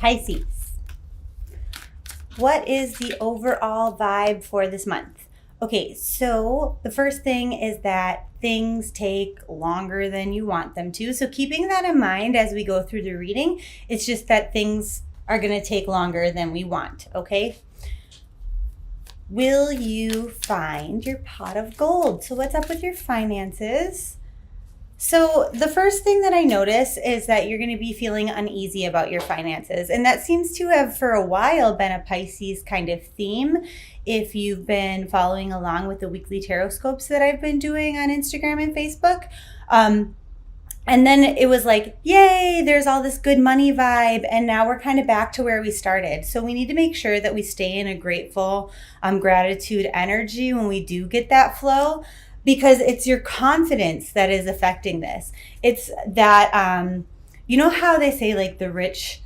Pisces, what is the overall vibe for this month? Okay, so the first thing is that things take longer than you want them to. So keeping that in mind as we go through the reading, it's just that things are going to take longer than we want, okay? Will you find your pot of gold? So what's up with your finances? So the first thing that I notice is that you're going to be feeling uneasy about your finances. And that seems to have for a while been a Pisces kind of theme. If you've been following along with the weekly tarot scopes that I've been doing on Instagram and Facebook. And then it was like, yay, there's all this good money vibe. And now we're kind of back to where we started. So we need to make sure that we stay in a grateful gratitude energy when we do get that flow, because it's your confidence that is affecting this. It's that, you know how they say like the rich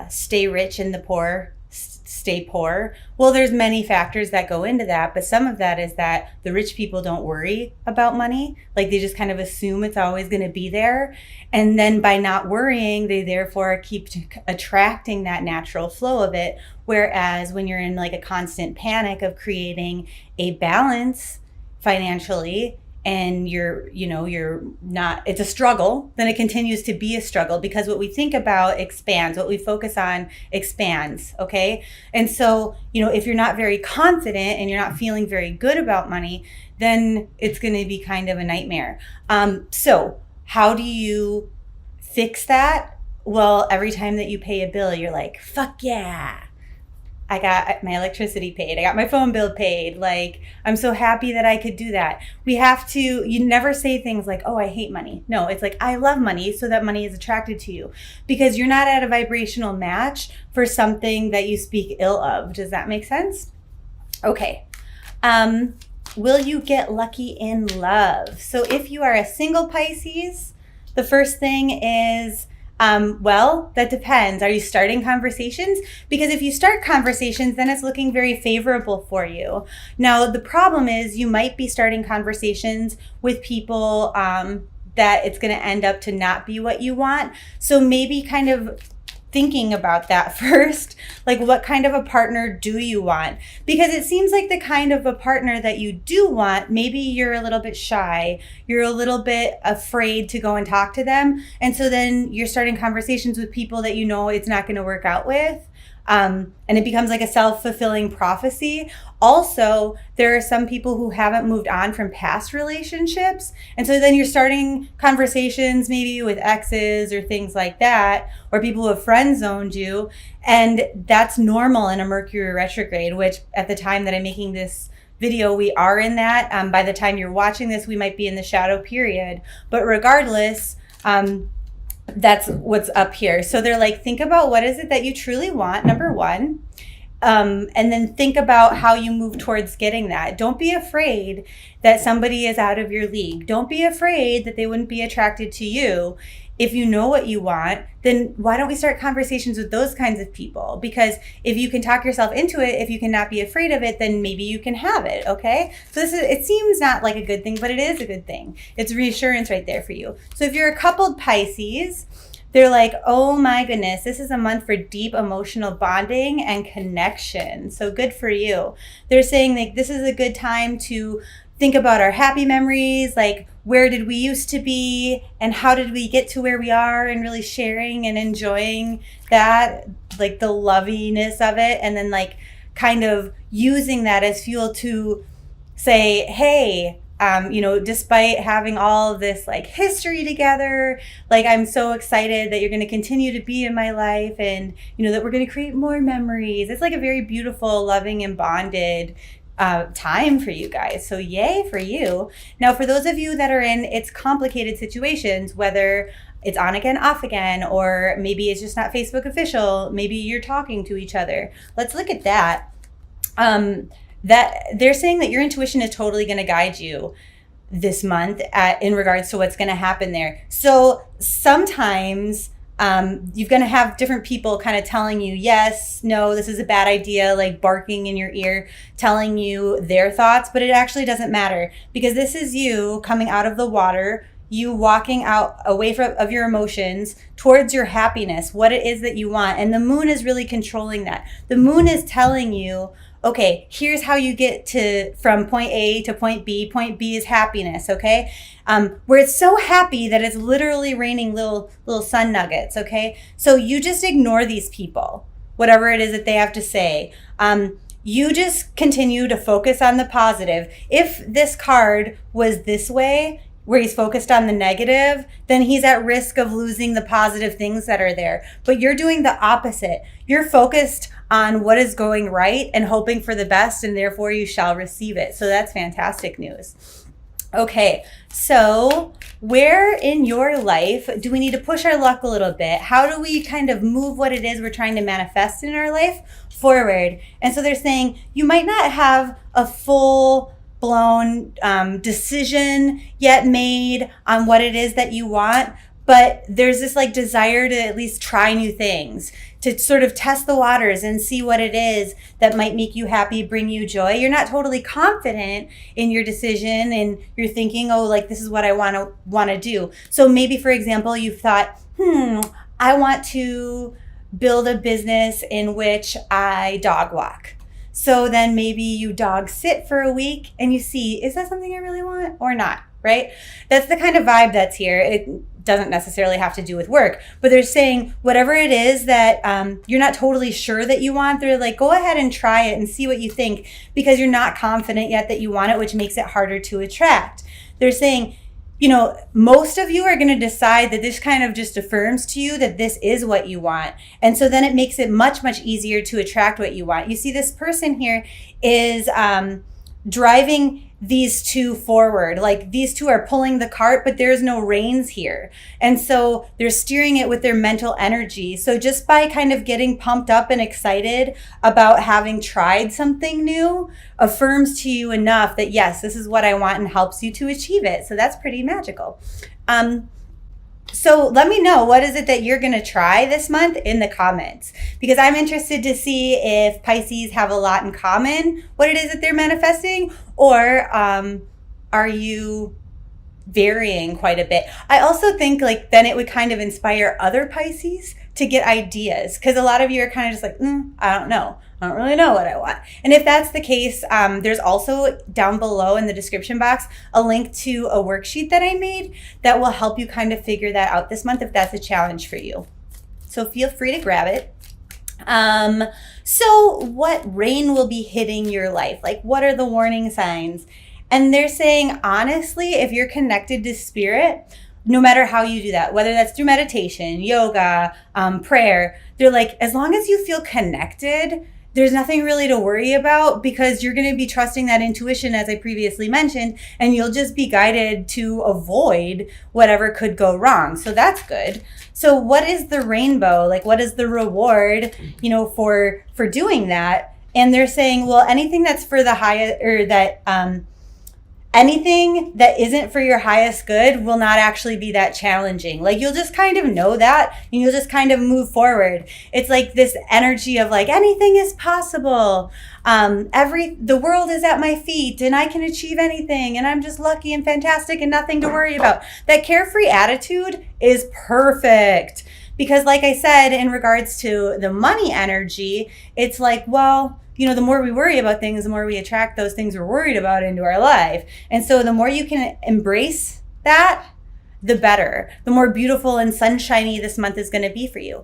stay rich and the poor stay poor? Well, there's many factors that go into that, but some of that is that the rich people don't worry about money. Like they just kind of assume it's always going to be there. And then by not worrying, they therefore keep attracting that natural flow of it. Whereas when you're in like a constant panic of creating a balance financially, and you're not, it's a struggle, then it continues to be a struggle, because what we think about expands, what we focus on expands, okay? And so, if you're not very confident and you're not feeling very good about money, then it's going to be kind of a nightmare. So how do you fix that? Well, every time that you pay a bill, you're like, fuck yeah, I got my electricity paid. I got my phone bill paid. Like, I'm so happy that I could do that. You never say things like, oh, I hate money. No, it's like, I love money, so that money is attracted to you, because you're not at a vibrational match for something that you speak ill of. Does that make sense? Okay. Will you get lucky in love? So if you are a single Pisces, the first thing is, well, that depends. Are you starting conversations? Because if you start conversations, then it's looking very favorable for you. Now, the problem is you might be starting conversations with people that it's going to end up to not be what you want. So maybe kind of thinking about that first, like what kind of a partner do you want? Because it seems like the kind of a partner that you do want, maybe you're a little bit shy, you're a little bit afraid to go and talk to them. And so then you're starting conversations with people that it's not going to work out with. And it becomes like a self-fulfilling prophecy. Also, there are some people who haven't moved on from past relationships. And so then you're starting conversations maybe with exes or things like that, or people who have friend zoned you. And that's normal in a Mercury retrograde, which at the time that I'm making this video, we are in that. By the time you're watching this, we might be in the shadow period. But regardless, that's what's up here. So they're like, think about what is it that you truly want, number one. And then think about how you move towards getting that. Don't be afraid that somebody is out of your league. Don't be afraid that they wouldn't be attracted to you. If you know what you want, then why don't we start conversations with those kinds of people? Because if you can talk yourself into it, if you cannot be afraid of it, then maybe you can have it, okay? So it seems not like a good thing, but it is a good thing. It's reassurance right there for you. So if you're a coupled Pisces, they're like, oh my goodness, this is a month for deep emotional bonding and connection. So good for you. They're saying like this is a good time to think about our happy memories, like where did we used to be and how did we get to where we are, and really sharing and enjoying that, like the loviness of it, and then like kind of using that as fuel to say, hey, despite having all of this like history together, like I'm so excited that you're going to continue to be in my life, and that we're going to create more memories. It's like a very beautiful, loving and bonded time for you guys. So yay for you. Now, for those of you that are in it's complicated situations, whether it's on again, off again, or maybe it's just not Facebook official, maybe you're talking to each other. Let's look at that. That they're saying that your intuition is totally going to guide you this month in regards to what's going to happen there. So sometimes you're going to have different people kind of telling you, yes, no, this is a bad idea, like barking in your ear, telling you their thoughts, but it actually doesn't matter, because this is you coming out of the water. you walking out away of your emotions towards your happiness, what it is that you want. And the moon is really controlling that. The moon is telling you, okay, here's how you get to from point A to point B. Point B is happiness, okay? Where it's so happy that it's literally raining little sun nuggets, okay? So you just ignore these people, whatever it is that they have to say. You just continue to focus on the positive. If this card was this way, where he's focused on the negative, then he's at risk of losing the positive things that are there. But you're doing the opposite. You're focused on what is going right and hoping for the best, and therefore you shall receive it. So that's fantastic news. Okay, so where in your life do we need to push our luck a little bit? How do we kind of move what it is we're trying to manifest in our life forward? And so they're saying you might not have a full blown decision yet made on what it is that you want, but there's this like desire to at least try new things, to sort of test the waters and see what it is that might make you happy, bring you joy. You're not totally confident in your decision, and you're thinking, oh, like this is what I want to do. So maybe, for example, you've thought, I want to build a business in which I dog walk. So then maybe you dog sit for a week and you see, is that something I really want or not, right? That's the kind of vibe that's here. It doesn't necessarily have to do with work, but they're saying whatever it is that you're not totally sure that you want, they're like, go ahead and try it and see what you think, because you're not confident yet that you want it, which makes it harder to attract. They're saying, you know, most of you are going to decide that this kind of just affirms to you that this is what you want. And so then it makes it much, much easier to attract what you want. You see, this person here is driving these two forward. Like these two are pulling the cart, but there's no reins here. And so they're steering it with their mental energy. So just by kind of getting pumped up and excited about having tried something new affirms to you enough that, yes, this is what I want, and helps you to achieve it. So that's pretty magical. So let me know, what is it that you're going to try this month in the comments, because I'm interested to see if Pisces have a lot in common, what it is that they're manifesting, or are you varying quite a bit? I also think like then it would kind of inspire other Pisces to get ideas, because a lot of you are kind of just like, I don't know. I don't really know what I want. And if that's the case, there's also down below in the description box a link to a worksheet that I made that will help you kind of figure that out this month if that's a challenge for you. So feel free to grab it. So what rain will be hitting your life? Like, what are the warning signs? And they're saying, honestly, if you're connected to spirit, no matter how you do that, whether that's through meditation, yoga, prayer, they're like, as long as you feel connected, there's nothing really to worry about, because you're going to be trusting that intuition, as I previously mentioned, and you'll just be guided to avoid whatever could go wrong. So that's good. So what is the rainbow? Like, what is the reward, you know, for doing that? And they're saying, well, anything that's for the highest, or that anything that isn't for your highest good will not actually be that challenging. Like, you'll just kind of know that, and you'll just kind of move forward. It's like this energy of like, anything is possible. The world is at my feet and I can achieve anything, and I'm just lucky and fantastic and nothing to worry about. That carefree attitude is perfect, because like I said, in regards to the money energy, it's like, well, you know, the more we worry about things, the more we attract those things we're worried about into our life. And so the more you can embrace that, the better. The more beautiful and sunshiny this month is going to be for you.